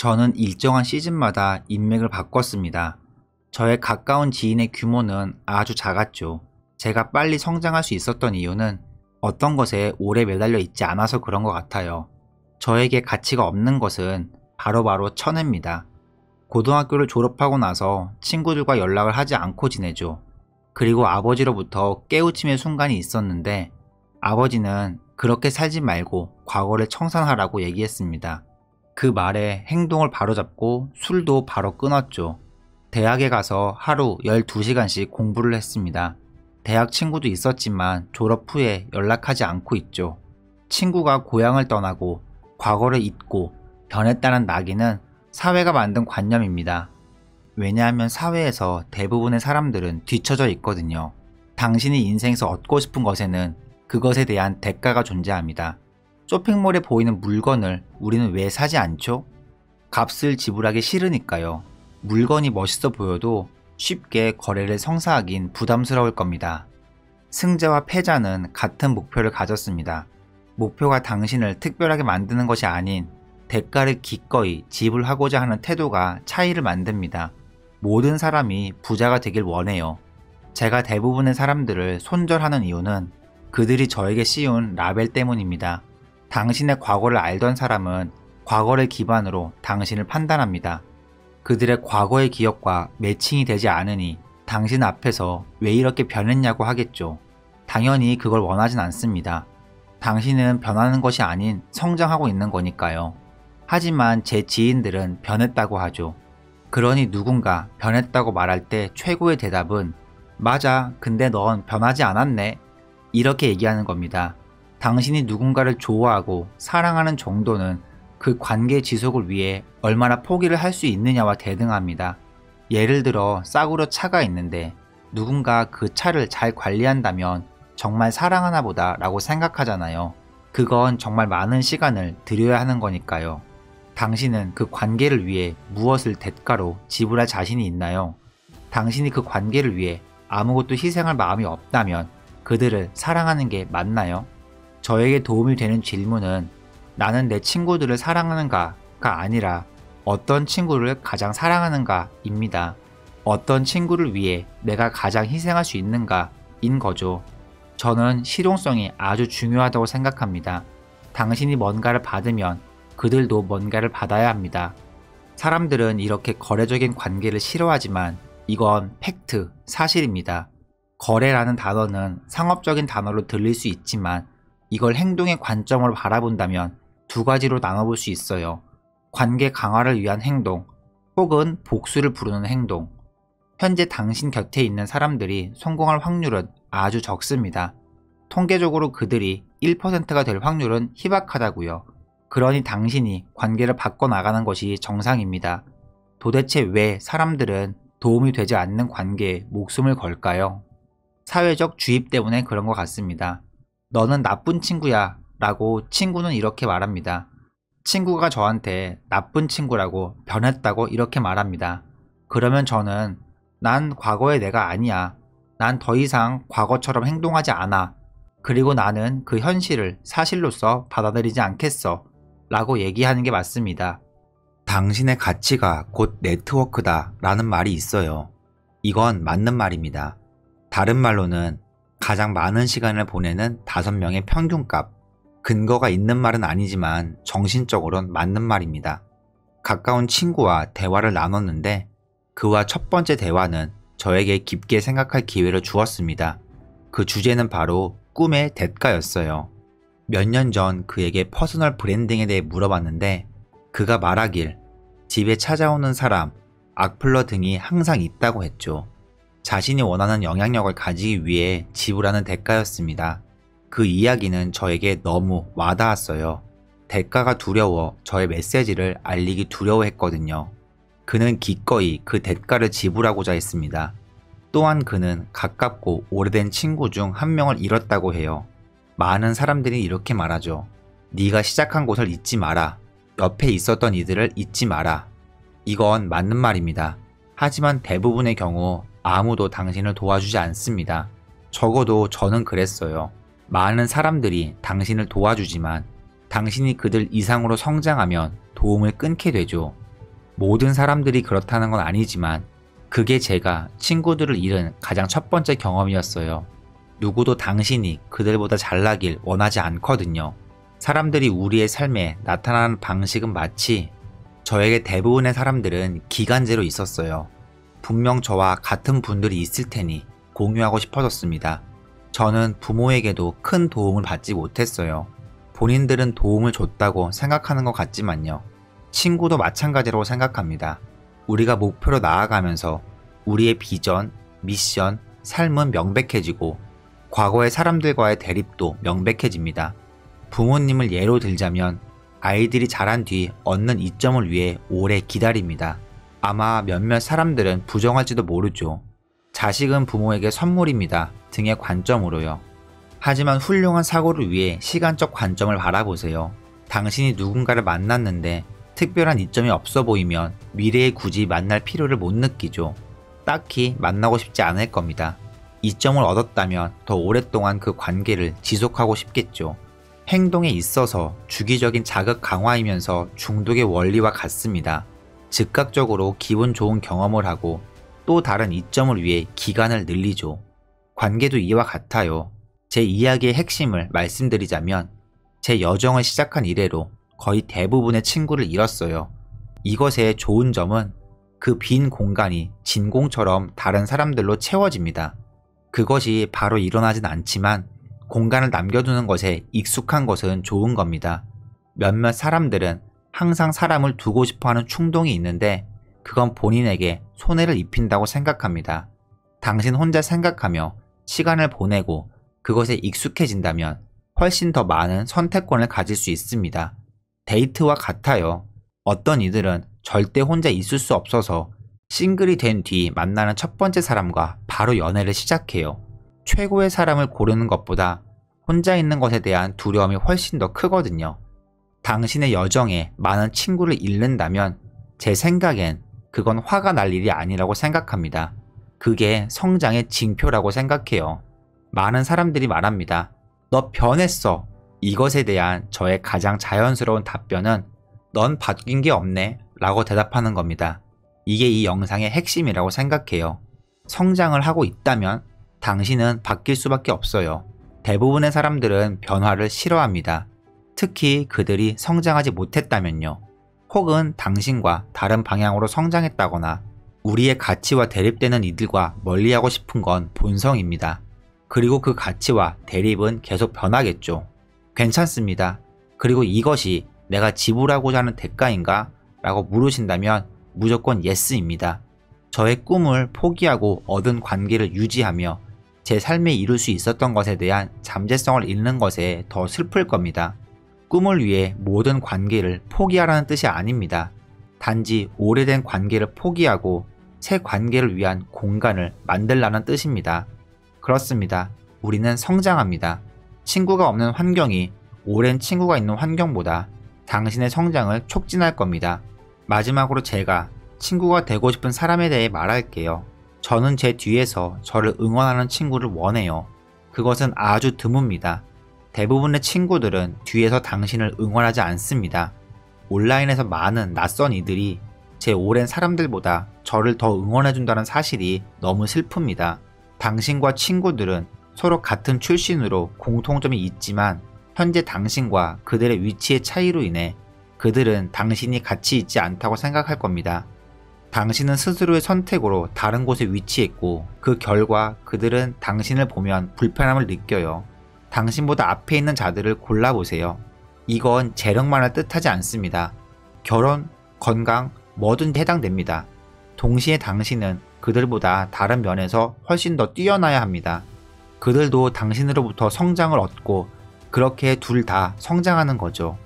저는 일정한 시즌마다 인맥을 바꿨습니다. 저의 가까운 지인의 규모는 아주 작았죠. 제가 빨리 성장할 수 있었던 이유는 어떤 것에 오래 매달려 있지 않아서 그런 것 같아요. 저에게 가치가 없는 것은 바로바로 천혜입니다. 고등학교를 졸업하고 나서 친구들과 연락을 하지 않고 지내죠. 그리고 아버지로부터 깨우침의 순간이 있었는데 아버지는 그렇게 살지 말고 과거를 청산하라고 얘기했습니다. 그 말에 행동을 바로잡고 술도 바로 끊었죠. 대학에 가서 하루 12시간씩 공부를 했습니다. 대학 친구도 있었지만 졸업 후에 연락하지 않고 있죠. 친구가 고향을 떠나고 과거를 잊고 변했다는 낙인은 사회가 만든 관념입니다. 왜냐하면 사회에서 대부분의 사람들은 뒤처져 있거든요. 당신이 인생에서 얻고 싶은 것에는 그것에 대한 대가가 존재합니다. 쇼핑몰에 보이는 물건을 우리는 왜 사지 않죠? 값을 지불하기 싫으니까요. 물건이 멋있어 보여도 쉽게 거래를 성사하긴 부담스러울 겁니다. 승자와 패자는 같은 목표를 가졌습니다. 목표가 당신을 특별하게 만드는 것이 아닌 대가를 기꺼이 지불하고자 하는 태도가 차이를 만듭니다. 모든 사람이 부자가 되길 원해요. 제가 대부분의 사람들을 손절하는 이유는 그들이 저에게 씌운 라벨 때문입니다. 당신의 과거를 알던 사람은 과거를 기반으로 당신을 판단합니다. 그들의 과거의 기억과 매칭이 되지 않으니 당신 앞에서 왜 이렇게 변했냐고 하겠죠. 당연히 그걸 원하진 않습니다. 당신은 변하는 것이 아닌 성장하고 있는 거니까요. 하지만 제 지인들은 변했다고 하죠. 그러니 누군가 변했다고 말할 때 최고의 대답은 맞아, 근데 넌 변하지 않았네. 이렇게 얘기하는 겁니다. 당신이 누군가를 좋아하고 사랑하는 정도는 그 관계 지속을 위해 얼마나 포기를 할 수 있느냐와 대등합니다. 예를 들어 싸구려 차가 있는데 누군가 그 차를 잘 관리한다면 정말 사랑하나 보다 라고 생각하잖아요. 그건 정말 많은 시간을 들여야 하는 거니까요. 당신은 그 관계를 위해 무엇을 대가로 지불할 자신이 있나요? 당신이 그 관계를 위해 아무것도 희생할 마음이 없다면 그들을 사랑하는 게 맞나요? 저에게 도움이 되는 질문은 나는 내 친구들을 사랑하는가가 아니라 어떤 친구를 가장 사랑하는가 입니다. 어떤 친구를 위해 내가 가장 희생할 수 있는가인 거죠. 저는 실용성이 아주 중요하다고 생각합니다. 당신이 뭔가를 받으면 그들도 뭔가를 받아야 합니다. 사람들은 이렇게 거래적인 관계를 싫어하지만 이건 팩트, 사실입니다. 거래라는 단어는 상업적인 단어로 들릴 수 있지만 이걸 행동의 관점으로 바라본다면 두 가지로 나눠볼 수 있어요. 관계 강화를 위한 행동, 혹은 복수를 부르는 행동. 현재 당신 곁에 있는 사람들이 성공할 확률은 아주 적습니다. 통계적으로 그들이 1%가 될 확률은 희박하다고요. 그러니 당신이 관계를 바꿔나가는 것이 정상입니다. 도대체 왜 사람들은 도움이 되지 않는 관계에 목숨을 걸까요? 사회적 주입 때문에 그런 것 같습니다. 너는 나쁜 친구야 라고 친구는 이렇게 말합니다. 친구가 저한테 나쁜 친구라고 변했다고 이렇게 말합니다. 그러면 저는 난 과거의 내가 아니야. 난 더 이상 과거처럼 행동하지 않아. 그리고 나는 그 현실을 사실로서 받아들이지 않겠어 라고 얘기하는 게 맞습니다. 당신의 가치가 곧 네트워크다 라는 말이 있어요. 이건 맞는 말입니다. 다른 말로는 가장 많은 시간을 보내는 5명의 평균값. 근거가 있는 말은 아니지만 정신적으론 맞는 말입니다. 가까운 친구와 대화를 나눴는데 그와 첫 번째 대화는 저에게 깊게 생각할 기회를 주었습니다. 그 주제는 바로 꿈의 대가였어요. 몇 년 전 그에게 퍼스널 브랜딩에 대해 물어봤는데 그가 말하길 집에 찾아오는 사람, 악플러 등이 항상 있다고 했죠. 자신이 원하는 영향력을 가지기 위해 지불하는 대가였습니다. 그 이야기는 저에게 너무 와닿았어요. 대가가 두려워 저의 메시지를 알리기 두려워했거든요. 그는 기꺼이 그 대가를 지불하고자 했습니다. 또한 그는 가깝고 오래된 친구 중 한 명을 잃었다고 해요. 많은 사람들이 이렇게 말하죠. 네가 시작한 곳을 잊지 마라. 옆에 있었던 이들을 잊지 마라. 이건 맞는 말입니다. 하지만 대부분의 경우 아무도 당신을 도와주지 않습니다. 적어도 저는 그랬어요. 많은 사람들이 당신을 도와주지만 당신이 그들 이상으로 성장하면 도움을 끊게 되죠. 모든 사람들이 그렇다는 건 아니지만 그게 제가 친구들을 잃은 가장 첫 번째 경험이었어요. 누구도 당신이 그들보다 잘나길 원하지 않거든요. 사람들이 우리의 삶에 나타나는 방식은 마치 저에게 대부분의 사람들은 기간제로 있었어요. 분명 저와 같은 분들이 있을 테니 공유하고 싶어졌습니다. 저는 부모에게도 큰 도움을 받지 못했어요. 본인들은 도움을 줬다고 생각하는 것 같지만요. 친구도 마찬가지라고 생각합니다. 우리가 목표로 나아가면서 우리의 비전, 미션, 삶은 명백해지고 과거의 사람들과의 대립도 명백해집니다. 부모님을 예로 들자면 아이들이 자란 뒤 얻는 이점을 위해 오래 기다립니다. 아마 몇몇 사람들은 부정할지도 모르죠. 자식은 부모에게 선물입니다 등의 관점으로요. 하지만 훌륭한 사고를 위해 시간적 관점을 바라보세요. 당신이 누군가를 만났는데 특별한 이점이 없어 보이면 미래에 굳이 만날 필요를 못 느끼죠. 딱히 만나고 싶지 않을 겁니다. 이점을 얻었다면 더 오랫동안 그 관계를 지속하고 싶겠죠. 행동에 있어서 주기적인 자극 강화이면서 중독의 원리와 같습니다. 즉각적으로 기분 좋은 경험을 하고 또 다른 이점을 위해 기간을 늘리죠. 관계도 이와 같아요. 제 이야기의 핵심을 말씀드리자면 제 여정을 시작한 이래로 거의 대부분의 친구를 잃었어요. 이것의 좋은 점은 그 빈 공간이 진공처럼 다른 사람들로 채워집니다. 그것이 바로 일어나진 않지만 공간을 남겨두는 것에 익숙한 것은 좋은 겁니다. 몇몇 사람들은 항상 사람을 두고 싶어하는 충동이 있는데 그건 본인에게 손해를 입힌다고 생각합니다. 당신 혼자 생각하며 시간을 보내고 그것에 익숙해진다면 훨씬 더 많은 선택권을 가질 수 있습니다. 데이트와 같아요. 어떤 이들은 절대 혼자 있을 수 없어서 싱글이 된 뒤 만나는 첫 번째 사람과 바로 연애를 시작해요. 최고의 사람을 고르는 것보다 혼자 있는 것에 대한 두려움이 훨씬 더 크거든요. 당신의 여정에 많은 친구를 잃는다면 제 생각엔 그건 화가 날 일이 아니라고 생각합니다. 그게 성장의 징표라고 생각해요. 많은 사람들이 말합니다. 너 변했어. 이것에 대한 저의 가장 자연스러운 답변은 넌 바뀐 게 없네 라고 대답하는 겁니다. 이게 이 영상의 핵심이라고 생각해요. 성장을 하고 있다면 당신은 바뀔 수밖에 없어요. 대부분의 사람들은 변화를 싫어합니다. 특히 그들이 성장하지 못했다면요. 혹은 당신과 다른 방향으로 성장했다거나 우리의 가치와 대립되는 이들과 멀리하고 싶은 건 본성입니다. 그리고 그 가치와 대립은 계속 변하겠죠. 괜찮습니다. 그리고 이것이 내가 지불하고자 하는 대가인가? 라고 물으신다면 무조건 예스입니다. 저의 꿈을 포기하고 얻은 관계를 유지하며 제 삶에 이룰 수 있었던 것에 대한 잠재성을 잃는 것에 더 슬플 겁니다. 꿈을 위해 모든 관계를 포기하라는 뜻이 아닙니다. 단지 오래된 관계를 포기하고 새 관계를 위한 공간을 만들라는 뜻입니다. 그렇습니다. 우리는 성장합니다. 친구가 없는 환경이 오랜 친구가 있는 환경보다 당신의 성장을 촉진할 겁니다. 마지막으로 제가 친구가 되고 싶은 사람에 대해 말할게요. 저는 제 뒤에서 저를 응원하는 친구를 원해요. 그것은 아주 드뭅니다. 대부분의 친구들은 뒤에서 당신을 응원하지 않습니다. 온라인에서 많은 낯선 이들이 제 오랜 사람들보다 저를 더 응원해준다는 사실이 너무 슬픕니다. 당신과 친구들은 서로 같은 출신으로 공통점이 있지만 현재 당신과 그들의 위치의 차이로 인해 그들은 당신이 가치 있지 않다고 생각할 겁니다. 당신은 스스로의 선택으로 다른 곳에 위치했고 그 결과 그들은 당신을 보면 불편함을 느껴요. 당신보다 앞에 있는 자들을 골라보세요. 이건 재력만을 뜻하지 않습니다. 결혼, 건강, 뭐든 해당됩니다. 동시에 당신은 그들보다 다른 면에서 훨씬 더 뛰어나야 합니다. 그들도 당신으로부터 성장을 얻고 그렇게 둘 다 성장하는 거죠.